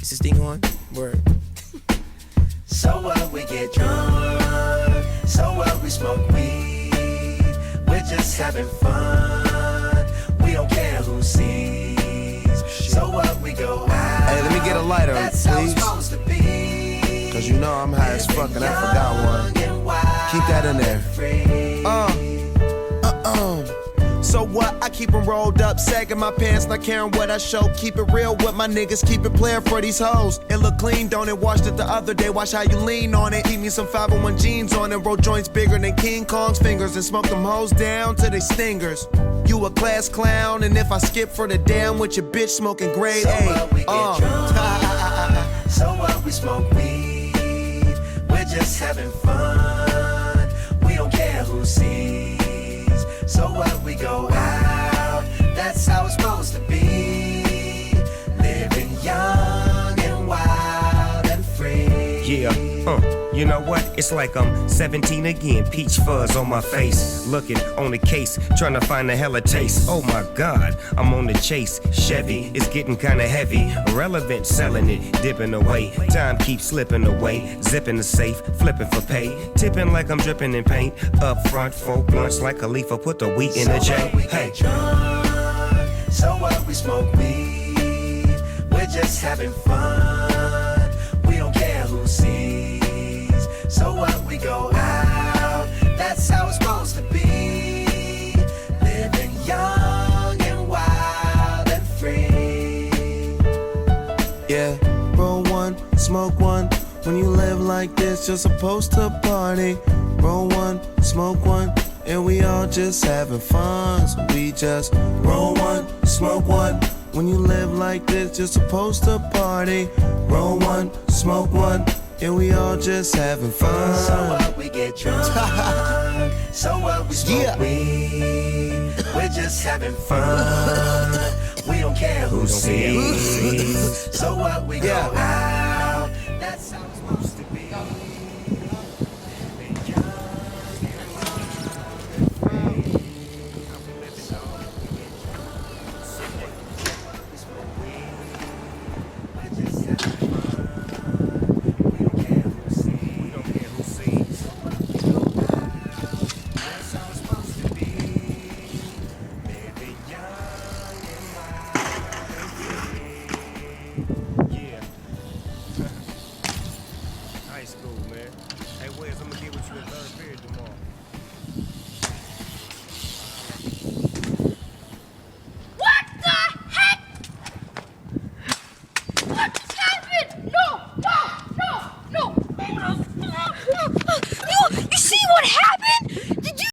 Is this thing on? Word. So what, we get drunk. So what, we smoke weed. We're just having fun. We don't care who sees. So what, we go out. Hey, let me get a lighter, That's how it's please. supposed to be. Cause you know I'm high as fuck and I forgot one. Keep that in there. So what? I keep 'em rolled up, sagging my pants, not caring what I show. Keep it real with my niggas, keep it playing for these hoes. It look clean, don't it? Washed it the other day, watch how you lean on it. Keep me some 501 jeans on it, roll joints bigger than King Kong's fingers, and smoke them hoes down to they stingers. You a class clown, and if I skip for the damn with your bitch smoking grade So A. what, we get drunk. So what, we smoke weed. We're just having fun. We don't care who sees. So what, we go out. That's how it's supposed to be. Living young and wild and free. Yeah, you know what? It's like I'm 17 again, peach fuzz on my face. Looking on the case, trying to find a hella taste. Oh my God, I'm on the chase. Chevy, it's getting kinda heavy. Irrelevant, selling it, dipping away. Time keeps slipping away. Zipping the safe, flipping for pay. Tipping like I'm dripping in paint. Up front, 4 blunts like a leaf. Put the wheat in the J. Hey. Drunk. So what, we smoke weed. We're just having fun. We don't care who sees. So what, we go out. That's how it's supposed to be. Living young and wild and free. Yeah, roll one, smoke one. When you live like this, you're supposed to party. Roll one, smoke one, and we all just having fun. So we just roll one, smoke one. When you live like this, you're supposed to party. Roll one, smoke one, and we all just having fun. So what, we get drunk. So what, we smoke weed. We're just having fun. We don't care who sees. So what, we go out. That's how it's supposed to be. High school, man. Hey, Wes, I'm gonna get with you in third period tomorrow. What the heck? What